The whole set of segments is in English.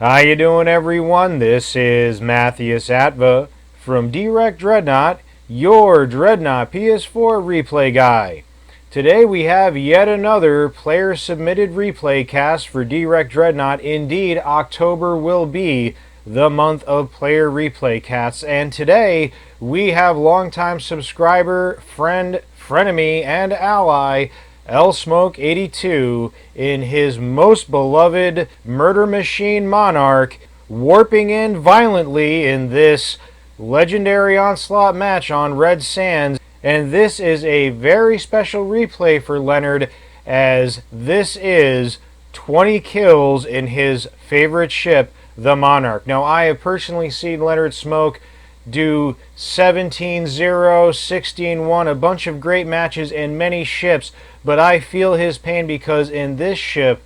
How you doing, everyone? This is Matthias Atva from Dreadnought, your Dreadnought PS4 replay guy. Today we have yet another player-submitted replay cast for Dreadnought. Indeed, October will be the month of player replay casts, and today we have longtime subscriber, friend, frenemy, and ally Lsmoke82 in his most beloved murder machine monarch, warping in violently in this legendary onslaught match on Red Sands. And this is a very special replay for Leonard, as this is 20 kills in his favorite ship, the Monarch. Now, I have personally seen Leonard Smoke do 17-0, 16-1, a bunch of great matches in many ships, but I feel his pain because in this ship,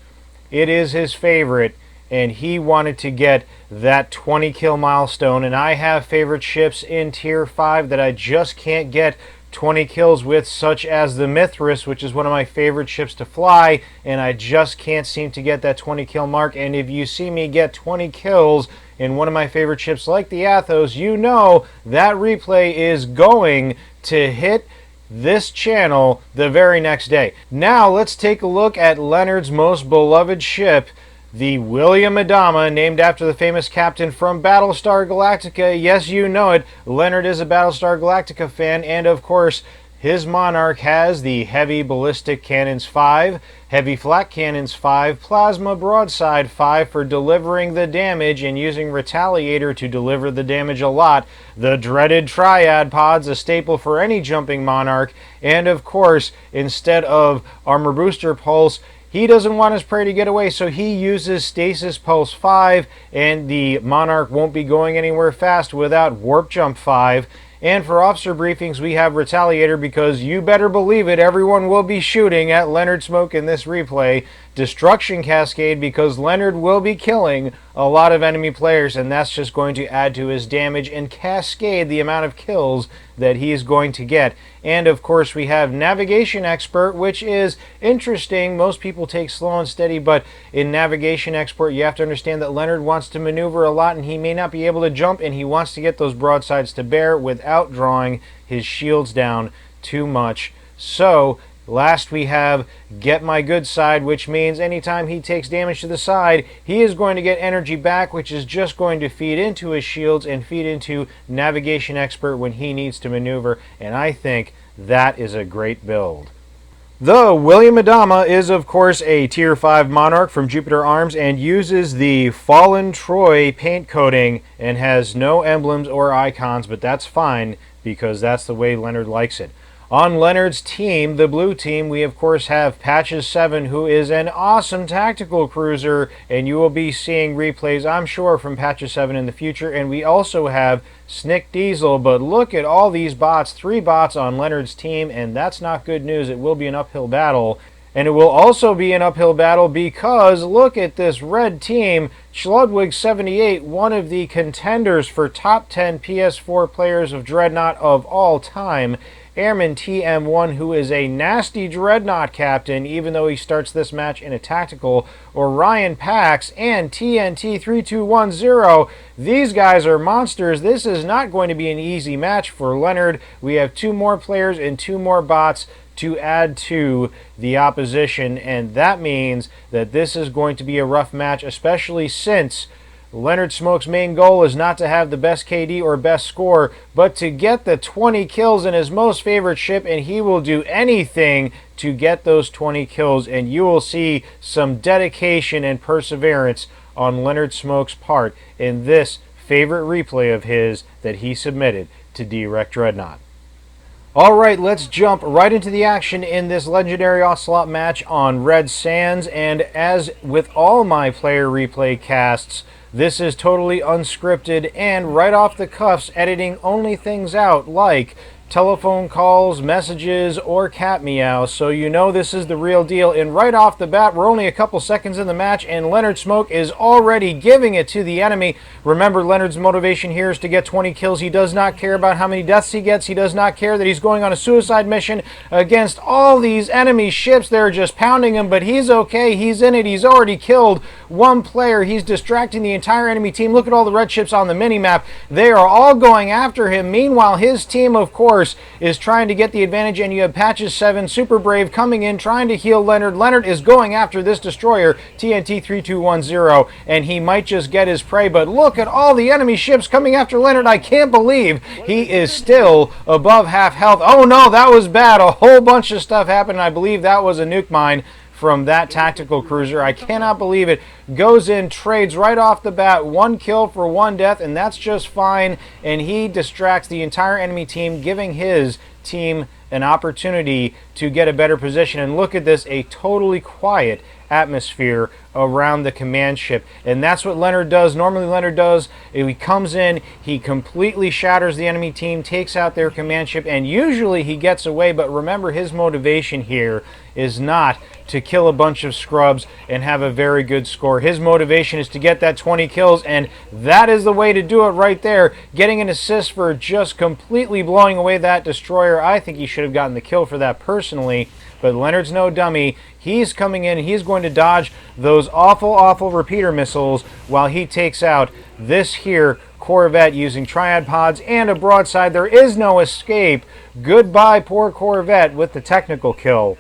it is his favorite, and he wanted to get that 20 kill milestone, and I have favorite ships in Tier 5 that I just can't get 20 kills with, such as the Mithras, which is one of my favorite ships to fly, and I just can't seem to get that 20 kill mark. And if you see me get 20 kills in one of my favorite ships like the Athos, you know that replay is going to hit this channel the very next day. Now let's take a look at Leonard's most beloved ship, the William Adama, named after the famous captain from Battlestar Galactica. Yes, you know it. Leonard is a Battlestar Galactica fan, and of course, his Monarch has the Heavy Ballistic Cannons 5, Heavy Flat Cannons 5, Plasma Broadside 5 for delivering the damage and using Retaliator to deliver the damage a lot, the dreaded Triad Pods, a staple for any jumping Monarch, and of course, instead of Armor Booster Pulse, he doesn't want his prey to get away, so he uses Stasis Pulse 5, and the Monarch won't be going anywhere fast without Warp Jump 5. And for officer briefings, we have Retaliator, because you better believe it, everyone will be shooting at Leonard Smoke in this replay. Destruction Cascade, because Leonard will be killing a lot of enemy players, and that's just going to add to his damage and cascade the amount of kills that he is going to get. And of course, we have Navigation Expert, which is interesting. Most people take slow and steady, but in Navigation Expert, you have to understand that Leonard wants to maneuver a lot, and he may not be able to jump, and he wants to get those broadsides to bear without drawing his shields down too much. So last we have Get My Good Side, which means anytime he takes damage to the side, he is going to get energy back, which is just going to feed into his shields and feed into Navigation Expert when he needs to maneuver, and I think that is a great build. The William Adama is, of course, a Tier 5 Monarch from Jupiter Arms and uses the Fallen Troy paint coating and has no emblems or icons, but that's fine because that's the way Leonard likes it. On Leonard's team, the blue team, we of course have Patches 7, who is an awesome tactical cruiser, and you will be seeing replays, I'm sure, from Patches 7 in the future. And we also have Snick Diesel, but look at all these bots, 3 bots on Leonard's team, and that's not good news. It will be an uphill battle. And it will also be an uphill battle because look at this red team. Schludwig78, one of the contenders for top 10 PS4 players of Dreadnought of all time. Airman TM1, who is a nasty Dreadnought captain, even though he starts this match in a tactical. Orion Pax and TNT3210. These guys are monsters. This is not going to be an easy match for Leonard. We have 2 more players and 2 more bots to add to the opposition, and that means that this is going to be a rough match, especially since Leonard Smoke's main goal is not to have the best KD or best score, but to get the 20 kills in his most favorite ship, and he will do anything to get those 20 kills, and you will see some dedication and perseverance on Leonard Smoke's part in this favorite replay of his that he submitted to Dreadnought. Alright, let's jump right into the action in this legendary Ocelot match on Red Sands, and as with all my player replay casts, this is totally unscripted and right off the cuffs, editing only things out like telephone calls, messages, or cat meows, so you know this is the real deal. And right off the bat, we're only a couple seconds in the match, and Leonard Smoke is already giving it to the enemy. Remember, Leonard's motivation here is to get 20 kills. He does not care about how many deaths he gets. He does not care that he's going on a suicide mission against all these enemy ships. They're just pounding him, but he's okay. He's in it. He's already killed one player. He's distracting the entire enemy team. Look at all the red ships on the mini-map. They are all going after him. Meanwhile, his team, of course, is trying to get the advantage, and you have Patches 7, Super Brave, coming in, trying to heal Leonard. Leonard is going after this destroyer, TNT 3210, and he might just get his prey, but look at all the enemy ships coming after Leonard. I can't believe he is still above half health. Oh no, that was bad. A whole bunch of stuff happened, and I believe that was a nuke mine from that tactical cruiser. I cannot believe it. Goes in, trades right off the bat, 1 kill for 1 death, and that's just fine. And he distracts the entire enemy team, giving his team an opportunity to get a better position. And look at this, a totally quiet atmosphere around the command ship, and that's what Leonard does. Normally Leonard does, he comes in, he completely shatters the enemy team, takes out their command ship, and usually he gets away. But remember, his motivation here is not to kill a bunch of scrubs and have a very good score. His motivation is to get that 20 kills, and that is the way to do it right there. Getting an assist for just completely blowing away that destroyer. I think he should have gotten the kill for that personally, but Leonard's no dummy. He's coming in, he's going to dodge those awful repeater missiles while he takes out this here Corvette using triad pods and a broadside. There is no escape. Goodbye, poor Corvette, with the technical kill.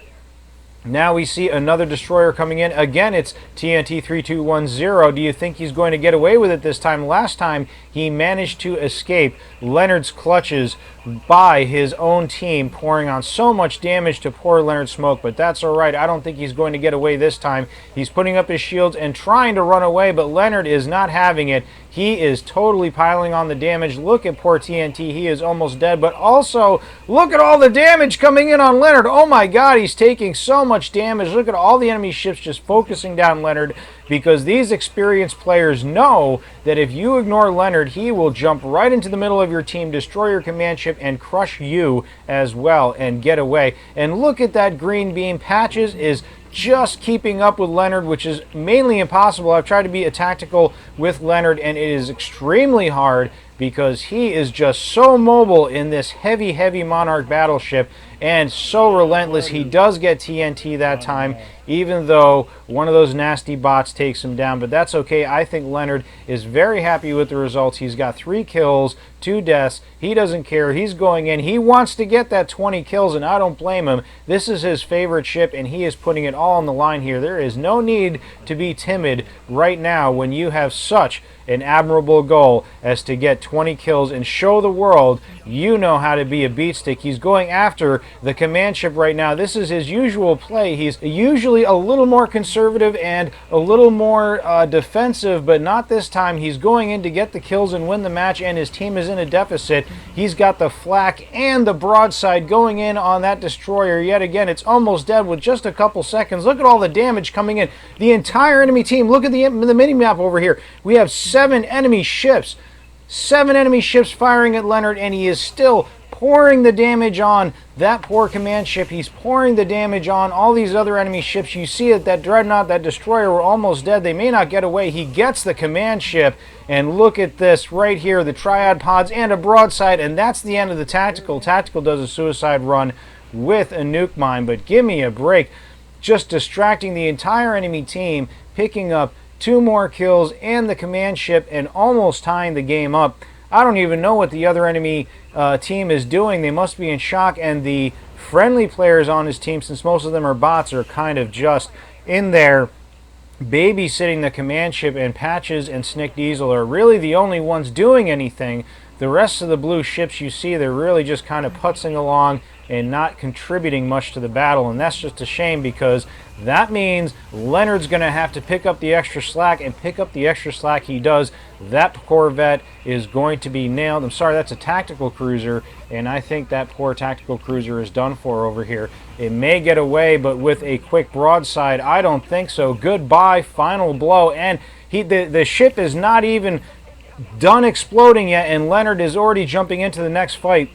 Now we see another destroyer coming in. Again, it's TNT 3210. Do you think he's going to get away with it this time? Last time, he managed to escape Leonard's clutches by his own team, pouring on so much damage to poor Leonard Smoke, but that's all right. I don't think he's going to get away this time. He's putting up his shields and trying to run away, but Leonard is not having it. He is totally piling on the damage. Look at poor TNT. He is almost dead, but also look at all the damage coming in on Leonard. Oh my God, he's taking so much damage. Look at all the enemy ships just focusing down Leonard, because these experienced players know that if you ignore Leonard, he will jump right into the middle of your team, destroy your command ship, and crush you as well and get away. And look at that green beam. Patches is just keeping up with Leonard, which is mainly impossible. I've tried to be a tactical with Leonard, and it is extremely hard because he is just so mobile in this heavy Monarch battleship and so relentless. He does get TNT that time, even though one of those nasty bots takes him down, but that's okay. I think Leonard is very happy with the results. He's got 3 kills, 2 deaths. He doesn't care. He's going in. He wants to get that 20 kills, and I don't blame him. This is his favorite ship, and he is putting it all on the line here. There is no need to be timid right now when you have such an admirable goal as to get 20 kills and show the world you know how to be a beatstick. He's going after the command ship right now. This is his usual play. He's usually a little more conservative and a little more defensive, but not this time. He's going in to get the kills and win the match, and his team is in a deficit. He's got the flak and the broadside going in on that destroyer yet again. It's almost dead with just a couple seconds. Look at all the damage coming in. The entire enemy team. Look at the mini-map over here. We have 7 enemy ships. 7 enemy ships firing at Leonard, and he is still pouring the damage on that poor command ship. He's pouring the damage on all these other enemy ships. You see it, that Dreadnought, that destroyer were almost dead. They may not get away. He gets the command ship, and look at this right here, the triad pods and a broadside, and that's the end of the tactical. Tactical does a suicide run with a nuke mine, but give me a break. Just distracting the entire enemy team, picking up 2 more kills and the command ship, and almost tying the game up. I don't even know what the other enemy team is doing. They must be in shock, and the friendly players on his team, since most of them are bots, are kind of just in there babysitting the command ship, and Patches and Snick Diesel are really the only ones doing anything. The rest of the blue ships, you see, they're really just kind of putzing along and not contributing much to the battle, and that's just a shame, because that means Leonard's going to have to pick up the extra slack, and pick up the extra slack he does. That Corvette is going to be nailed. I'm sorry, that's a tactical cruiser, and I think that poor tactical cruiser is done for over here. It may get away, but with a quick broadside, I don't think so. Goodbye, final blow, and the ship is not even done exploding yet, and Leonard is already jumping into the next fight.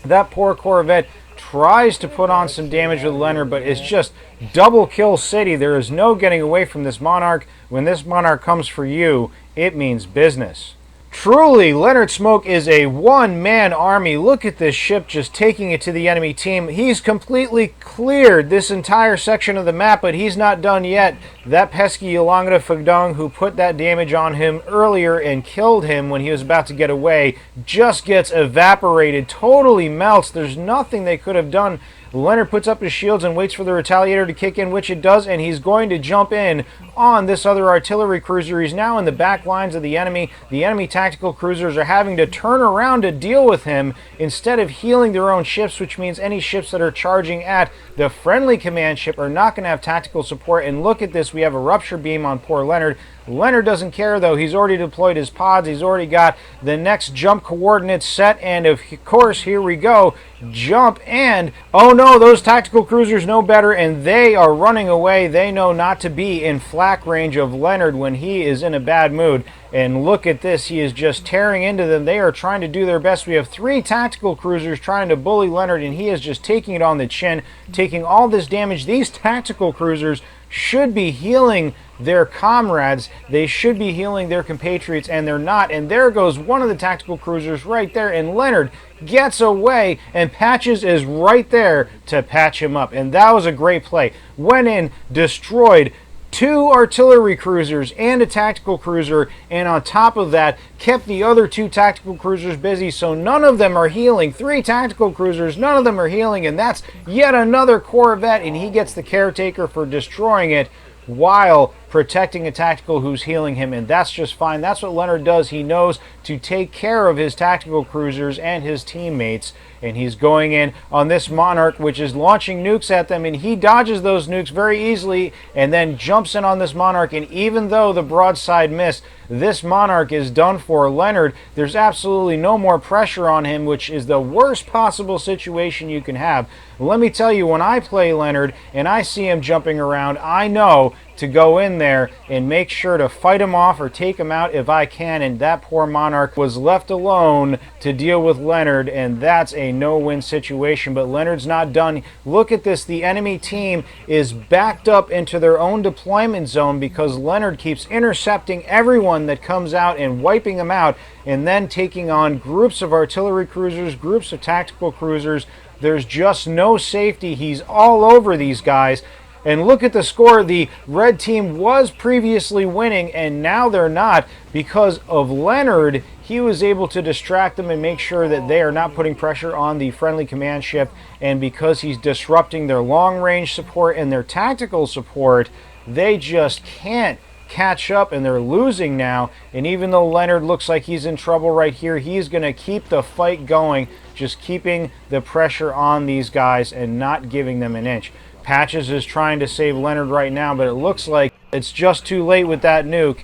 That poor Corvette tries to put on some damage with Leonard, but it's just double kill city. There is no getting away from this Monarch. When this Monarch comes for you, it means business. Truly, Leonard Smoke is a one-man army. Look at this ship just taking it to the enemy team. He's completely cleared this entire section of the map, but he's not done yet. That pesky Yolanga Fagdung, who put that damage on him earlier and killed him when he was about to get away, just gets evaporated, totally melts. There's nothing they could have done. Leonard puts up his shields and waits for the Retaliator to kick in, which it does, and he's going to jump in on this other artillery cruiser. He's now in the back lines of the enemy. The enemy tactical cruisers are having to turn around to deal with him instead of healing their own ships, which means any ships that are charging at the friendly command ship are not going to have tactical support. And look at this, we have a rupture beam on poor Leonard. Leonard doesn't care, though. He's already deployed his pods. He's already got the next jump coordinates set. And of course, here we go. Jump, and oh no, those tactical cruisers know better, and they are running away. They know not to be in flak range of Leonard when he is in a bad mood. And look at this. He is just tearing into them. They are trying to do their best. We have 3 tactical cruisers trying to bully Leonard, and he is just taking it on the chin, taking all this damage. These tactical cruisers should be healing their comrades. They should be healing their compatriots, and they're not. And there goes one of the tactical cruisers right there, and Leonard gets away, and Patches is right there to patch him up. And that was a great play. Went in, destroyed 2 artillery cruisers and a tactical cruiser, and on top of that kept the other 2 tactical cruisers busy, so none of them are healing. 3 tactical cruisers, none of them are healing, and that's yet another Corvette, and he gets the Caretaker for destroying it while protecting a tactical who's healing him, and that's just fine. That's what Leonard does. He knows to take care of his tactical cruisers and his teammates, and he's going in on this Monarch, which is launching nukes at them, and he dodges those nukes very easily and then jumps in on this Monarch, and even though the broadside missed, this Monarch is done for. Leonard, there's absolutely no more pressure on him, which is the worst possible situation you can have. Let me tell you, when I play Leonard and I see him jumping around, I know to go in there and make sure to fight him off or take him out if I can, and that poor Monarch was left alone to deal with Leonard, and that's a no-win situation. But Leonard's not done. Look at this. The enemy team is backed up into their own deployment zone because Leonard keeps intercepting everyone that comes out and wiping them out, and then taking on groups of artillery cruisers, groups of tactical cruisers. There's just no safety. He's all over these guys. And look at the score. The red team was previously winning, and now they're not because of Leonard. He was able to distract them and make sure that they are not putting pressure on the friendly command ship. And because he's disrupting their long-range support and their tactical support, they just can't catch up, and they're losing now. And even though Leonard looks like he's in trouble right here, he's going to keep the fight going, just keeping the pressure on these guys and not giving them an inch. Patches is trying to save Leonard right now, but it looks like it's just too late with that nuke,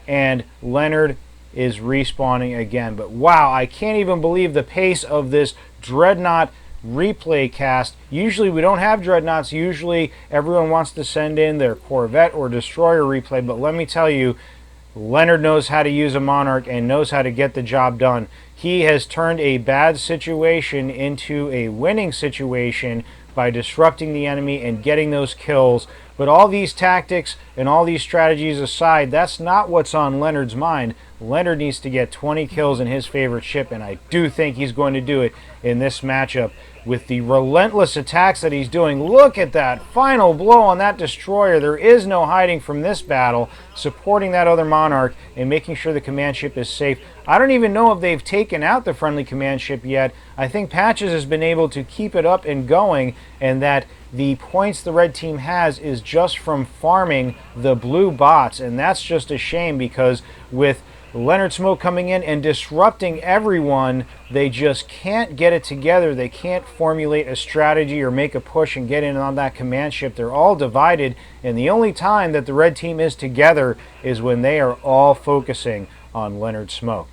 and Leonard is respawning again. But wow, I can't even believe the pace of this Dreadnought replay cast. Usually we don't have Dreadnoughts. Usually everyone wants to send in their Corvette or Destroyer replay, but let me tell you, Leonard knows how to use a Monarch and knows how to get the job done. He has turned a bad situation into a winning situation by disrupting the enemy and getting those kills. But all these tactics and all these strategies aside, that's not what's on Leonard's mind. Leonard needs to get 20 kills in his favorite ship, and I do think he's going to do it in this matchup with the relentless attacks that he's doing. Look at that final blow on that destroyer. There is no hiding from this battle, supporting that other Monarch and making sure the command ship is safe. I don't even know if they've taken out the friendly command ship yet. I think Patches has been able to keep it up and going, and that the points the red team has is just from farming the blue bots, and that's just a shame because with Leonard Smoke coming in and disrupting everyone, they just can't get it together. They can't formulate a strategy or make a push and get in on that command ship. They're all divided, and the only time that the red team is together is when they are all focusing on Leonard Smoke.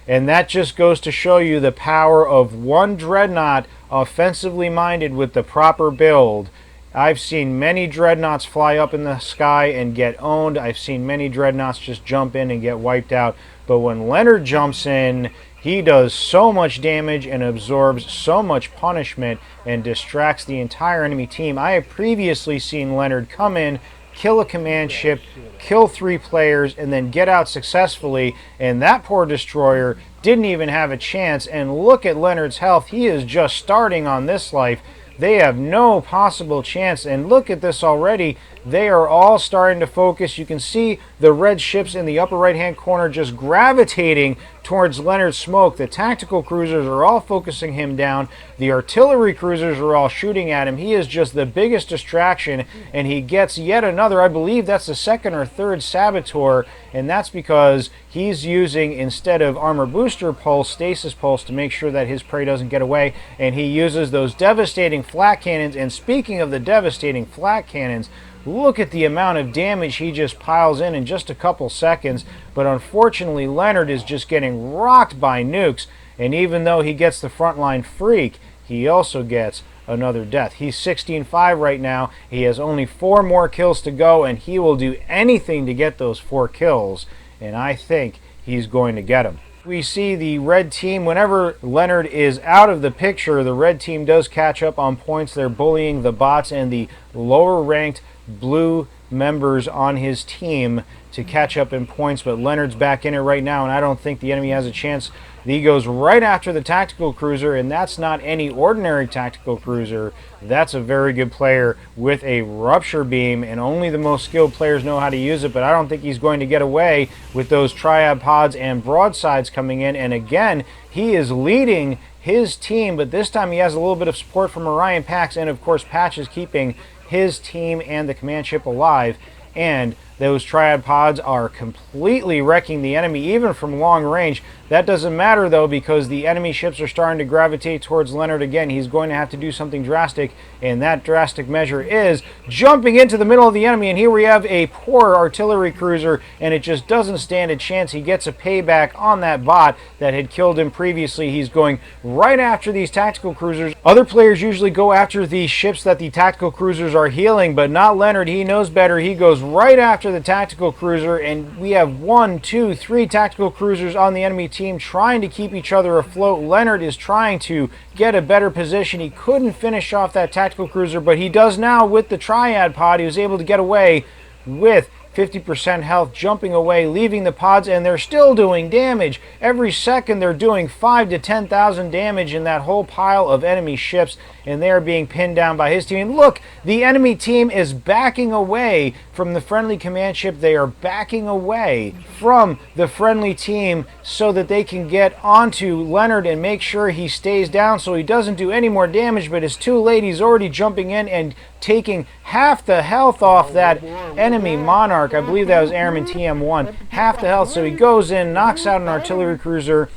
And that just goes to show you the power of one Dreadnought offensively minded with the proper build. I've seen many Dreadnoughts fly up in the sky and get owned. I've seen many Dreadnoughts just jump in and get wiped out. But when Leonard jumps in, He does so much damage and absorbs so much punishment and distracts the entire enemy team. I have previously seen Leonard come in, kill a command ship, kill 3 players, and then get out successfully, and that poor destroyer didn't even have a chance. And look at Leonard's health. He is just starting on this life. They have no possible chance, and look at this already. They are all starting to focus. You can see the red ships in the upper right-hand corner just gravitating towards Leonard's smoke. The tactical cruisers are all focusing him down. The artillery cruisers are all shooting at him. He is just the biggest distraction, and he gets yet another, I believe that's the 2nd or 3rd saboteur, and that's because he's using, instead of armor booster pulse, stasis pulse to make sure that his prey doesn't get away, and he uses those devastating flat cannons. And speaking of the devastating flat cannons, look at the amount of damage he just piles in just a couple seconds. But unfortunately, Leonard is just getting rocked by nukes, and even though he gets the frontline freak, he also gets another death. He's 16-5 right now. He has only 4 more kills to go, and he will do anything to get those 4 kills, and I think he's going to get them. We see the red team, whenever Leonard is out of the picture, the red team does catch up on points. They're bullying the bots and the lower ranked blue members on his team to catch up in points, but Leonard's back in it right now, and I don't think the enemy has a chance. He goes right after the tactical cruiser, and that's not any ordinary tactical cruiser. That's a very good player with a rupture beam, and only the most skilled players know how to use it, but I don't think he's going to get away with those triad pods and broadsides coming in. And again, he is leading his team, but this time he has a little bit of support from Orion Pax, and of course Patch is keeping his team and the command ship alive. And those triad pods are completely wrecking the enemy, even from long range. That doesn't matter, though, because the enemy ships are starting to gravitate towards Leonard again. He's going to have to do something drastic, and that drastic measure is jumping into the middle of the enemy. And here we have a poor artillery cruiser, and it just doesn't stand a chance. He gets a payback on that bot that had killed him previously. He's going right after these tactical cruisers. Other players usually go after the ships that the tactical cruisers are healing, but not Leonard. He knows better. He goes right after the tactical cruiser, and we have 1, 2, 3 tactical cruisers on the enemy team trying to keep each other afloat. Leonard is trying to get a better position. He couldn't finish off that tactical cruiser, but he does now with the triad pod. He was able to get away with 50% health, jumping away, leaving the pods, and they're still doing damage. Every second they're doing 5,000 to 10,000 damage in that whole pile of enemy ships, and they are being pinned down by his team. And look, the enemy team is backing away from the friendly command ship. They are backing away from the friendly team so that they can get onto Leonard and make sure he stays down so he doesn't do any more damage, but it's too late. He's already jumping in and taking half the health off that enemy Monarch. I believe that was Airman TM1. Half the health, so he goes in, knocks out an artillery cruiser,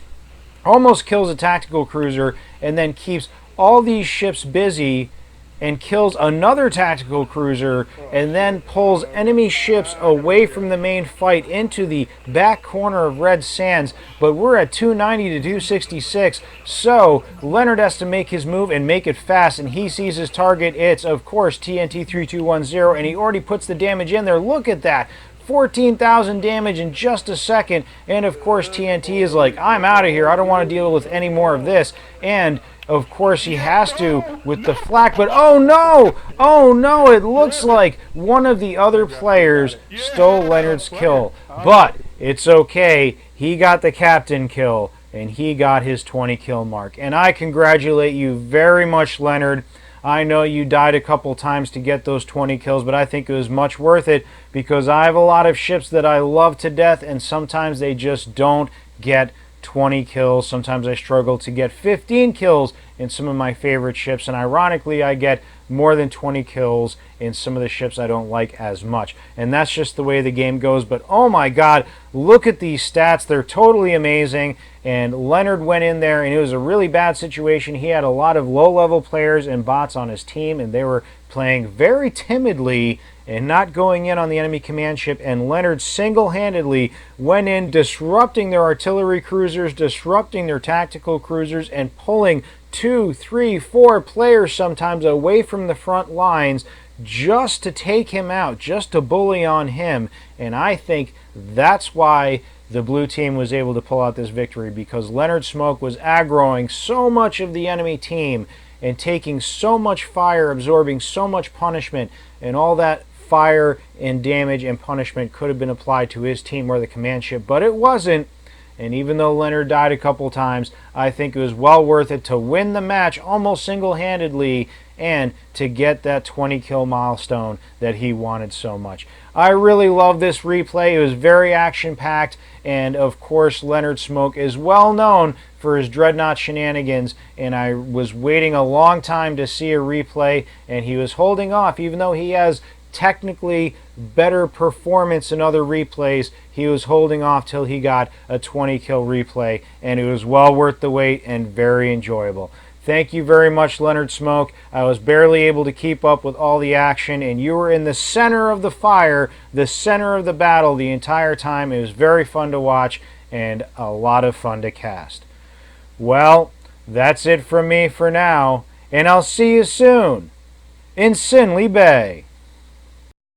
almost kills a tactical cruiser, and then keeps all these ships busy and kills another tactical cruiser, and then pulls enemy ships away from the main fight into the back corner of Red Sands. But we're at 290 to 266, so Leonard has to make his move and make it fast, and he sees his target. It's, of course, TNT 3210, and he already puts the damage in there. Look at that. 14,000 damage in just a second, and of course TNT is like, I'm out of here, I don't want to deal with any more of this. And of course he has to with the flak, but oh no, it looks like one of the other players stole Leonard's kill, but it's okay, he got the captain kill and he got his 20 kill mark, and I congratulate you very much, Leonard. I know you died a couple times to get those 20 kills, but I think it was much worth it because I have a lot of ships that I love to death, and sometimes they just don't get 20 kills. Sometimes I struggle to get 15 kills in some of my favorite ships, and ironically I get more than 20 kills in some of the ships I don't like as much, and that's just the way the game goes. But oh my god, look at these stats, they're totally amazing. And Leonard went in there, and it was a really bad situation. He had a lot of low-level players and bots on his team, and they were playing very timidly and not going in on the enemy command ship, and Leonard single-handedly went in, disrupting their artillery cruisers, disrupting their tactical cruisers, and pulling 2, 3, 4 players sometimes away from the front lines just to take him out, just to bully on him. And I think that's why the blue team was able to pull out this victory because Leonard Smoke was aggroing so much of the enemy team and taking so much fire, absorbing so much punishment, and all that fire and damage and punishment could have been applied to his team or the command ship, but it wasn't. And even though Leonard died a couple times, I think it was well worth it to win the match almost single-handedly and to get that 20 kill milestone that he wanted so much. I really love this replay. It was very action-packed, and of course Leonard Smoke is well known for his Dreadnought shenanigans, and I was waiting a long time to see a replay, and he was holding off even though he has technically better performance in other replays. He was holding off till he got a 20 kill replay, and it was well worth the wait and very enjoyable. Thank you very much, Leonard Smoke. I was barely able to keep up with all the action, and you were in the center of the fire, the center of the battle the entire time. It was very fun to watch and a lot of fun to cast. Well, that's it from me for now, and I'll see you soon in Sinley Bay.